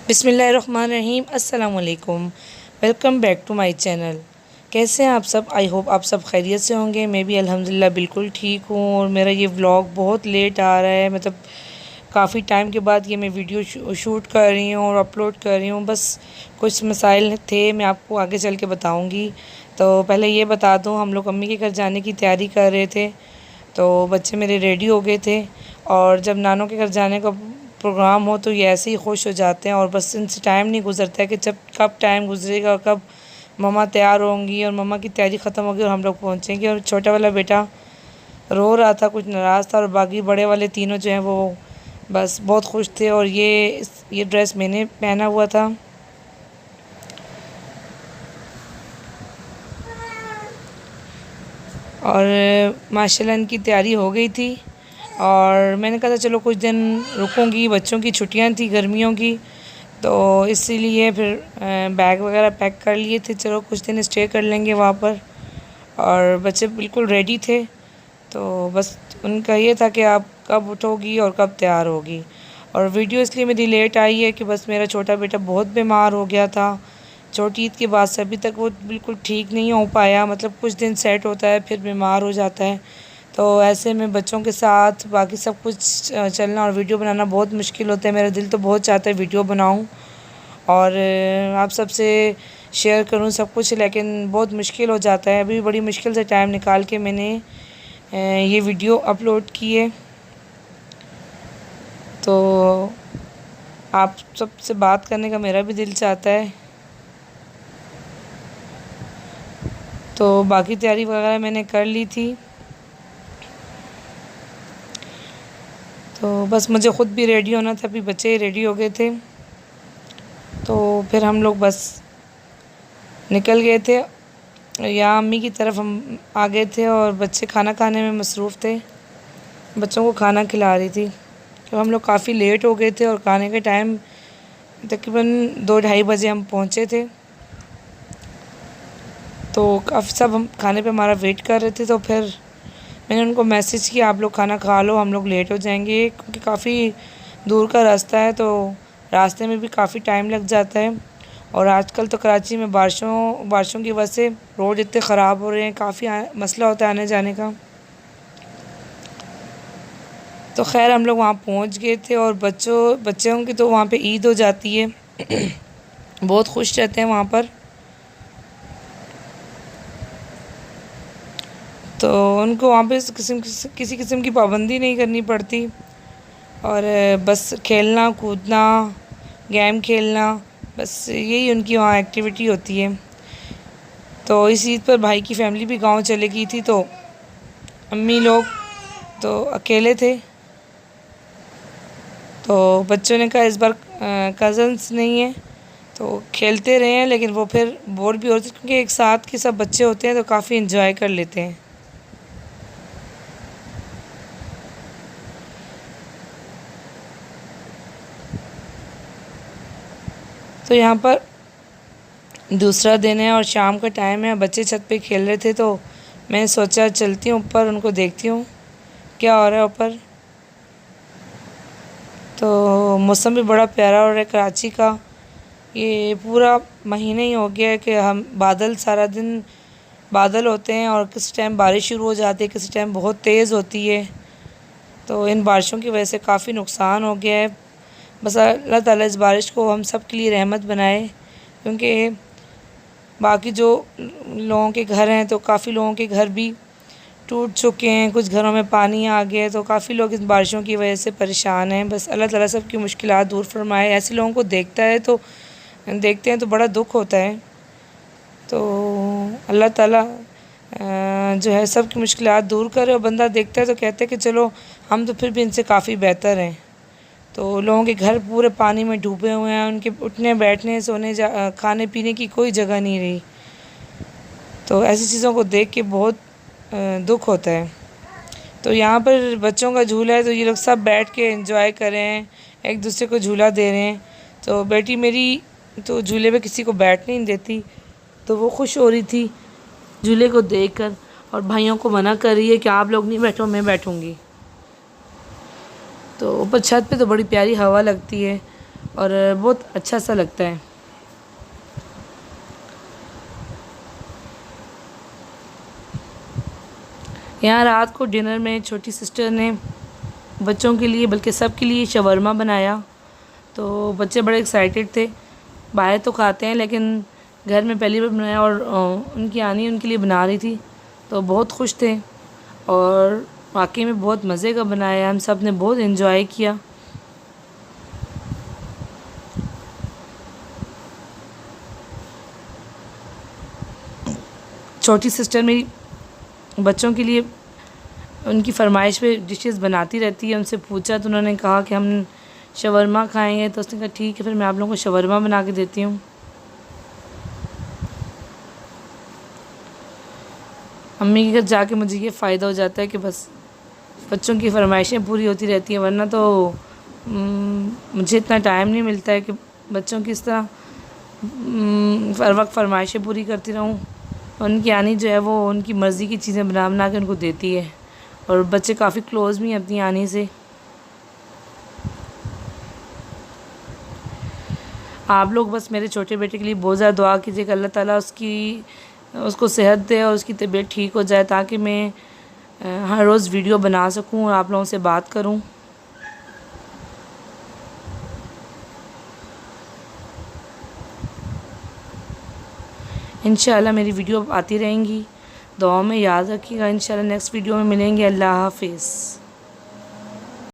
बिस्मिल्लाहिर्रहमानिर्रहीम। अस्सलाम वालेकुम। Welcome back to my channel. कैसे हैं आप सब? आई होप आप सब खैरियत से होंगे। मैं भी अल्हम्दुलिल्लाह बिल्कुल ठीक हूँ। और मेरा ये व्लॉग बहुत लेट आ रहा है, मतलब काफ़ी टाइम के बाद ये मैं वीडियो शूट कर रही हूँ और अपलोड कर रही हूँ। बस कुछ मसाइल थे, मैं आपको आगे चल के बताऊँगी। तो पहले ये बता दूँ, हम लोग अम्मी के घर जाने की तैयारी कर रहे थे, तो बच्चे मेरे रेडी हो गए थे। और जब नानों के घर जाने का प्रोग्राम हो तो ये ऐसे ही खुश हो जाते हैं, और बस इनसे टाइम नहीं गुजरता है कि जब कब टाइम गुजरेगा और कब मम्मा तैयार होंगी और मम्मा की तैयारी ख़त्म होगी और हम लोग पहुँचेंगे। और छोटा वाला बेटा रो रहा था, कुछ नाराज़ था, और बाकी बड़े वाले तीनों जो हैं वो बस बहुत खुश थे। और ये ड्रेस मैंने पहना हुआ था। और माशाल्लाह इनकी तैयारी हो गई थी, और मैंने कहा था चलो कुछ दिन रुकूंगी, बच्चों की छुट्टियां थी गर्मियों की, तो इसीलिए फिर बैग वगैरह पैक कर लिए थे, चलो कुछ दिन स्टे कर लेंगे वहाँ पर। और बच्चे बिल्कुल रेडी थे, तो बस उनका ये था कि आप कब उठोगी और कब तैयार होगी। और वीडियो इसलिए मेरी लेट आई है कि बस मेरा छोटा बेटा बहुत बीमार हो गया था। छोटी ईद के बाद से अभी तक वो बिल्कुल ठीक नहीं हो पाया, मतलब कुछ दिन सेट होता है फिर बीमार हो जाता है। तो ऐसे में बच्चों के साथ बाकी सब कुछ चलना और वीडियो बनाना बहुत मुश्किल होता है। मेरा दिल तो बहुत चाहता है वीडियो बनाऊं और आप सबसे शेयर करूं सब कुछ, लेकिन बहुत मुश्किल हो जाता है। अभी बड़ी मुश्किल से टाइम निकाल के मैंने ये वीडियो अपलोड की है। तो आप सबसे बात करने का मेरा भी दिल चाहता है। तो बाकी तैयारी वगैरह मैंने कर ली थी, तो बस मुझे ख़ुद भी रेडी होना था, अभी बच्चे रेडी हो गए थे, तो फिर हम लोग बस निकल गए थे। यहाँ अम्मी की तरफ हम आ गए थे और बच्चे खाना खाने में मसरूफ़ थे, बच्चों को खाना खिला रही थी। तो हम लोग काफ़ी लेट हो गए थे और खाने के टाइम तकरीबन 2-2:30 बजे हम पहुँचे थे। तो काफ़ी सब हम खाने पे हमारा वेट कर रहे थे, तो फिर मैंने उनको मैसेज किया आप लोग खाना खा लो, हम लोग लेट हो जाएंगे, क्योंकि काफ़ी दूर का रास्ता है, तो रास्ते में भी काफ़ी टाइम लग जाता है। और आजकल तो कराची में बारिशों की वजह से रोड इतने ख़राब हो रहे हैं, काफ़ी मसला होता है आने जाने का। तो खैर हम लोग वहाँ पहुँच गए थे, और बच्चों की तो वहाँ पे ईद हो जाती है बहुत खुश रहते हैं वहाँ पर। तो उनको वहाँ पे किसी किस्म की पाबंदी नहीं करनी पड़ती, और बस खेलना कूदना, गेम खेलना, बस यही उनकी वहाँ एक्टिविटी होती है। तो इस ईद पर भाई की फैमिली भी गांव चले गई थी, तो अम्मी लोग तो अकेले थे। तो बच्चों ने कहा इस बार कज़न्स नहीं है, तो खेलते रहे हैं, लेकिन वो फिर बोर भी होते क्योंकि एक साथ के सब बच्चे होते हैं तो काफ़ी इन्जॉय कर लेते हैं। तो यहाँ पर दूसरा दिन है और शाम का टाइम है, बच्चे छत पे खेल रहे थे, तो मैंने सोचा चलती हूँ ऊपर, उनको देखती हूँ क्या हो रहा है ऊपर। तो मौसम भी बड़ा प्यारा हो रहा है कराची का। ये पूरा महीना ही हो गया है कि हम सारा दिन बादल होते हैं, और किसी टाइम बारिश शुरू हो जाती है, किसी टाइम बहुत तेज़ होती है। तो इन बारिशों की वजह से काफ़ी नुकसान हो गया है। बस अल्लाह ताला इस बारिश को हम सब के लिए रहमत बनाए, क्योंकि बाकी जो लोगों के घर हैं तो काफ़ी लोगों के घर भी टूट चुके हैं, कुछ घरों में पानी आ गया है, तो काफ़ी लोग इन बारिशों की वजह से परेशान हैं। बस अल्लाह ताला सब की मुश्किलात दूर फरमाए। ऐसे लोगों को देखते हैं तो बड़ा दुख होता है। तो अल्लाह ताला जो है सब की मुश्किलात दूर करे, और बंदा देखता है तो कहते हैं कि चलो हम तो फिर भी इनसे काफ़ी बेहतर हैं। तो लोगों के घर पूरे पानी में डूबे हुए हैं, उनके उठने बैठने सोने खाने पीने की कोई जगह नहीं रही। तो ऐसी चीज़ों को देख के बहुत दुख होता है। तो यहाँ पर बच्चों का झूला है, तो ये लोग सब बैठ के एंजॉय कर रहे हैं, एक दूसरे को झूला दे रहे हैं। तो बेटी मेरी तो झूले पे किसी को बैठने नहीं देती, तो वो खुश हो रही थी झूले को देखकर, और भाइयों को मना कर रही है कि आप लोग नहीं बैठो, मैं बैठूँगी। तो ऊपर छत पे तो बड़ी प्यारी हवा लगती है, और बहुत अच्छा सा लगता है। यहाँ रात को डिनर में छोटी सिस्टर ने बच्चों के लिए, बल्कि सब के लिए शवरमा बनाया, तो बच्चे बड़े एक्साइटेड थे। बाहर तो खाते हैं लेकिन घर में पहली बार बनाया, और उनकी आनी उनके लिए बना रही थी, तो बहुत खुश थे और वाकई में बहुत मज़े का बनाया। हम सब ने बहुत इन्जॉय किया। छोटी सिस्टर मेरी बच्चों के लिए उनकी फरमाइश पे डिशेस बनाती रहती है। उनसे पूछा तो उन्होंने कहा कि हम शवरमा खाएंगे, तो उसने कहा ठीक है, फिर मैं आप लोगों को शवरमा बना के देती हूँ। अम्मी के घर जाके मुझे ये फ़ायदा हो जाता है कि बस बच्चों की फरमाइशें पूरी होती रहती हैं, वरना तो मुझे इतना टाइम नहीं मिलता है कि बच्चों की इस तरह हर वक्त फरमाइशें पूरी करती रहूँ। उनकी आनी जो है वो उनकी मर्ज़ी की चीज़ें बना बना के उनको देती है, और बच्चे काफ़ी क्लोज़ भी हैं अपनी आनी से। आप लोग बस मेरे छोटे बेटे के लिए बहुत ज़्यादा दुआ कीजिएगा, अल्लाह ताला उसको सेहत दे और उसकी तबीयत ठीक हो जाए, ताकि मैं हर रोज़ वीडियो बना सकूं और आप लोगों से बात करूं। इंशाल्लाह मेरी वीडियो आती रहेंगी, दुआ में याद रखिएगा। इंशाल्लाह नेक्स्ट वीडियो में मिलेंगे। अल्लाह हाफ़िज़।